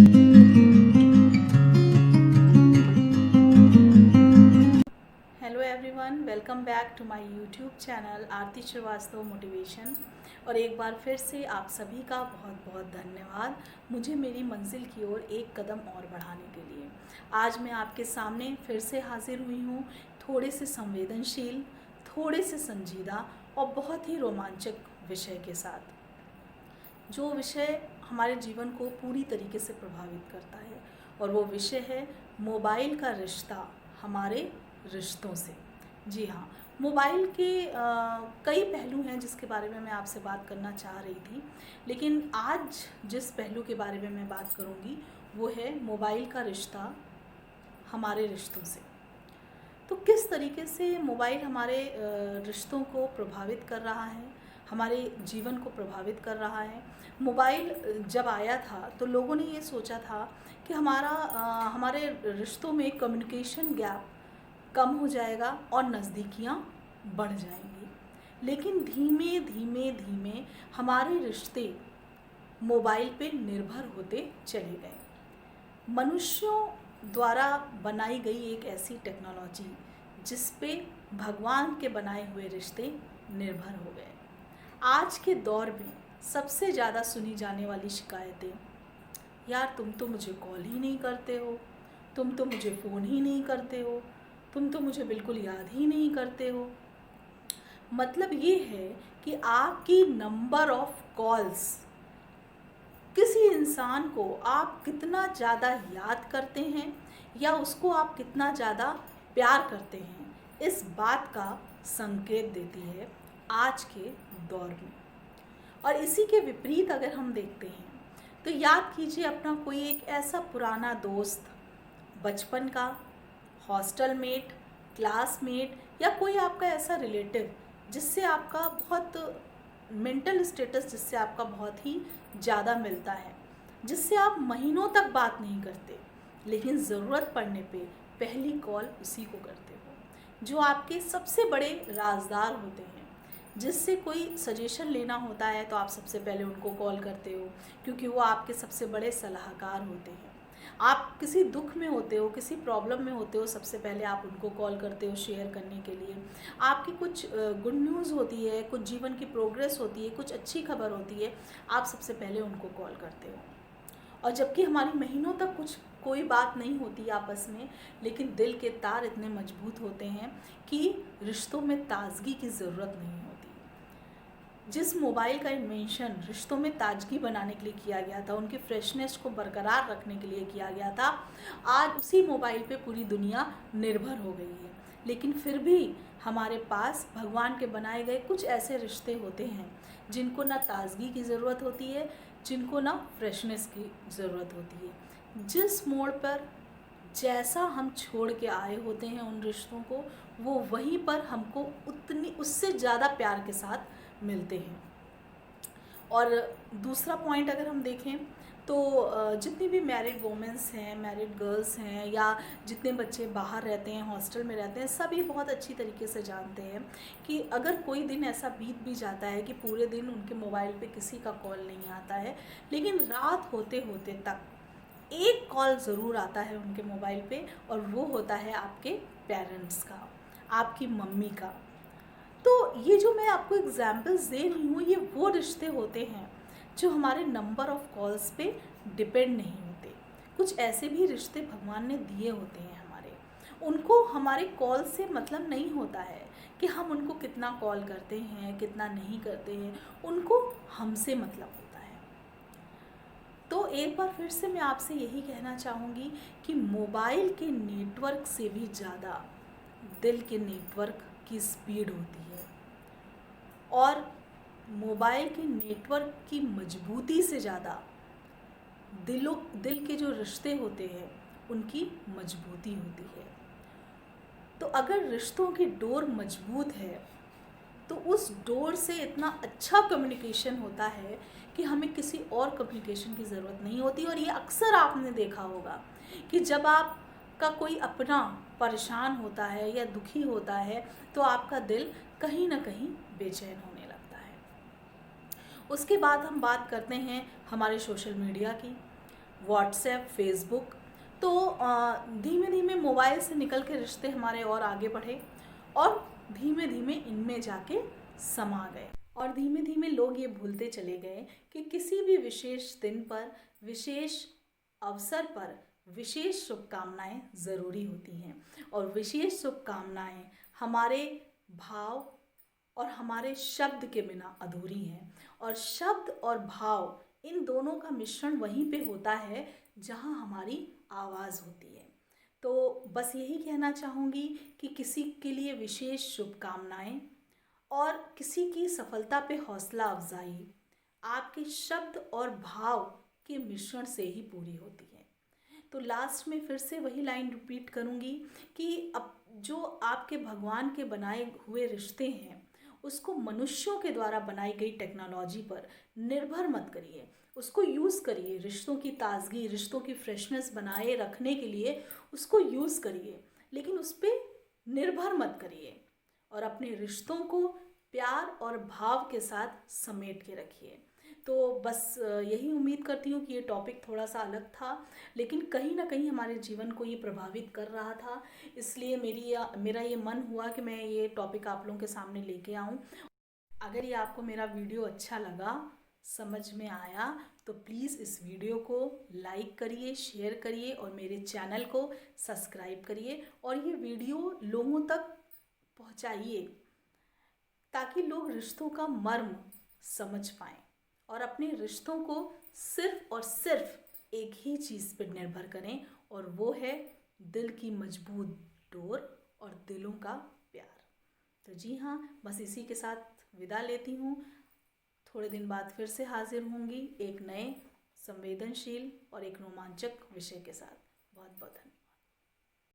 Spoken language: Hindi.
Hello everyone, welcome back to my YouTube channel Aarti Shrivastava motivation. और एक बार फिर से आप सभी का बहुत बहुत धन्यवाद मुझे मेरी मंजिल की ओर एक कदम और बढ़ाने के लिए। आज मैं आपके सामने फिर से हाजिर हुई हूँ, थोड़े से संवेदनशील, थोड़े से संजीदा और बहुत ही रोमांचक विषय के साथ, जो विषय हमारे जीवन को पूरी तरीके से प्रभावित करता है। और वो विषय है मोबाइल का रिश्ता हमारे रिश्तों से। जी हाँ, मोबाइल के कई पहलू हैं जिसके बारे में मैं आपसे बात करना चाह रही थी, लेकिन आज जिस पहलू के बारे में मैं बात करूँगी वो है मोबाइल का रिश्ता हमारे रिश्तों से। तो किस तरीके से मोबाइल हमारे रिश्तों को प्रभावित कर रहा है, हमारे जीवन को प्रभावित कर रहा है। मोबाइल जब आया था तो लोगों ने ये सोचा था कि हमारे रिश्तों में कम्युनिकेशन गैप कम हो जाएगा और नज़दीकियाँ बढ़ जाएंगी। लेकिन धीमे धीमे धीमे हमारे रिश्ते मोबाइल पे निर्भर होते चले गए। मनुष्यों द्वारा बनाई गई एक ऐसी टेक्नोलॉजी जिस पे भगवान के बनाए हुए रिश्ते निर्भर हो गए। आज के दौर में सबसे ज़्यादा सुनी जाने वाली शिकायतें, यार तुम तो मुझे कॉल ही नहीं करते हो, तुम तो मुझे फ़ोन ही नहीं करते हो, तुम तो मुझे बिल्कुल याद ही नहीं करते हो। मतलब ये है कि आपकी नंबर ऑफ कॉल्स, किसी इंसान को आप कितना ज़्यादा याद करते हैं या उसको आप कितना ज़्यादा प्यार करते हैं, इस बात का संकेत देती है आज के दौर में। और इसी के विपरीत अगर हम देखते हैं तो याद कीजिए अपना कोई एक ऐसा पुराना दोस्त, बचपन का, हॉस्टल मेट, क्लासमेट या कोई आपका ऐसा रिलेटिव जिससे आपका बहुत मेंटल स्टेटस, जिससे आपका बहुत ही ज़्यादा मिलता है, जिससे आप महीनों तक बात नहीं करते, लेकिन ज़रूरत पड़ने पे पहली कॉल उसी को करते हो, जो आपके सबसे बड़े राजदार होते हैं। जिससे कोई सजेशन लेना होता है तो आप सबसे पहले उनको कॉल करते हो, क्योंकि वो आपके सबसे बड़े सलाहकार होते हैं। आप किसी दुख में होते हो, किसी प्रॉब्लम में होते हो, सबसे पहले आप उनको कॉल करते हो शेयर करने के लिए। आपकी कुछ गुड न्यूज़ होती है, कुछ जीवन की प्रोग्रेस होती है, कुछ अच्छी खबर होती है, आप सबसे पहले उनको कॉल करते हो। और जबकि हमारी महीनों तक कोई बात नहीं होती आपस में, लेकिन दिल के तार इतने मजबूत होते हैं कि रिश्तों में ताजगी की ज़रूरत नहीं होती। जिस मोबाइल का इन्वेंशन रिश्तों में ताजगी बनाने के लिए किया गया था, उनकी फ्रेशनेस को बरकरार रखने के लिए किया गया था, आज उसी मोबाइल पे पूरी दुनिया निर्भर हो गई है। लेकिन फिर भी हमारे पास भगवान के बनाए गए कुछ ऐसे रिश्ते होते हैं जिनको ना ताजगी की ज़रूरत होती है, जिनको ना फ्रेशनेस की ज़रूरत होती है। जिस मोड़ पर जैसा हम छोड़ के आए होते हैं उन रिश्तों को, वो वहीं पर हमको उतनी उससे ज़्यादा प्यार के साथ मिलते हैं। और दूसरा पॉइंट अगर हम देखें तो जितनी भी मैरिड वोमेंस हैं, मैरिड गर्ल्स हैं, या जितने बच्चे बाहर रहते हैं, हॉस्टल में रहते हैं, सभी बहुत अच्छी तरीके से जानते हैं कि अगर कोई दिन ऐसा बीत भी जाता है कि पूरे दिन उनके मोबाइल पे किसी का कॉल नहीं आता है, लेकिन रात होते होते तक एक कॉल ज़रूर आता है उनके मोबाइल पे, और वो होता है आपके पेरेंट्स का, आपकी मम्मी का। तो ये जो मैं आपको एग्जाम्पल्स दे रही हूँ, ये वो रिश्ते होते हैं जो हमारे नंबर ऑफ़ कॉल्स पे डिपेंड नहीं होते। कुछ ऐसे भी रिश्ते भगवान ने दिए होते हैं हमारे, उनको हमारे कॉल से मतलब नहीं होता है कि हम उनको कितना कॉल करते हैं, कितना नहीं करते हैं, उनको हमसे मतलब होता है। तो एक बार फिर से मैं आपसे यही कहना चाहूँगी कि मोबाइल के नेटवर्क से भी ज़्यादा दिल के नेटवर्क की स्पीड होती है, और मोबाइल के नेटवर्क की मजबूती से ज़्यादा दिल के जो रिश्ते होते हैं उनकी मजबूती होती है। तो अगर रिश्तों की डोर मजबूत है तो उस डोर से इतना अच्छा कम्युनिकेशन होता है कि हमें किसी और कम्युनिकेशन की ज़रूरत नहीं होती। और ये अक्सर आपने देखा होगा कि जब आपका कोई अपना परेशान होता है या दुखी होता है तो आपका दिल कहीं ना कहीं बेचैन होने लगता है। उसके बाद हम बात करते हैं हमारे सोशल मीडिया की। WhatsApp, Facebook. तो धीमे धीमे मोबाइल से निकल के रिश्ते हमारे और आगे बढ़े और धीमे धीमे इनमें जाके समा गए। और धीमे धीमे लोग ये भूलते चले गए कि किसी भी विशेष दिन पर, विशेष अवसर पर विशेष शुभकामनाएं ज़रूरी होती हैं। और विशेष शुभकामनाएं हमारे भाव और हमारे शब्द के बिना अधूरी हैं। और शब्द और भाव, इन दोनों का मिश्रण वहीं पे होता है जहाँ हमारी आवाज़ होती है। तो बस यही कहना चाहूँगी कि किसी के लिए विशेष शुभकामनाएं और किसी की सफलता पे हौसला अफजाई आपके शब्द और भाव के मिश्रण से ही पूरी होती है। तो लास्ट में फिर से वही लाइन रिपीट करूँगी कि अब जो आपके भगवान के बनाए हुए रिश्ते हैं, उसको मनुष्यों के द्वारा बनाई गई टेक्नोलॉजी पर निर्भर मत करिए। उसको यूज़ करिए, रिश्तों की ताजगी, रिश्तों की फ्रेशनेस बनाए रखने के लिए उसको यूज़ करिए, लेकिन उस पर निर्भर मत करिए। और अपने रिश्तों को प्यार और भाव के साथ समेट के रखिए। तो बस यही उम्मीद करती हूँ कि ये टॉपिक थोड़ा सा अलग था, लेकिन कहीं ना कहीं हमारे जीवन को ये प्रभावित कर रहा था। इसलिए मेरा ये मन हुआ कि मैं ये टॉपिक आप लोगों के सामने लेके आऊँ। अगर ये आपको मेरा वीडियो अच्छा लगा, समझ में आया, तो प्लीज़ इस वीडियो को लाइक करिए, शेयर करिए और मेरे चैनल को सब्सक्राइब करिए। और ये वीडियो लोगों तक पहुँचाइए ताकि लोग रिश्तों का मर्म समझ पाएँ और अपने रिश्तों को सिर्फ और सिर्फ एक ही चीज़ पर निर्भर करें, और वो है दिल की मजबूत डोर और दिलों का प्यार। तो जी हाँ, बस इसी के साथ विदा लेती हूँ। थोड़े दिन बाद फिर से हाजिर होंगी एक नए संवेदनशील और एक रोमांचक विषय के साथ। बहुत बहुत धन्यवाद।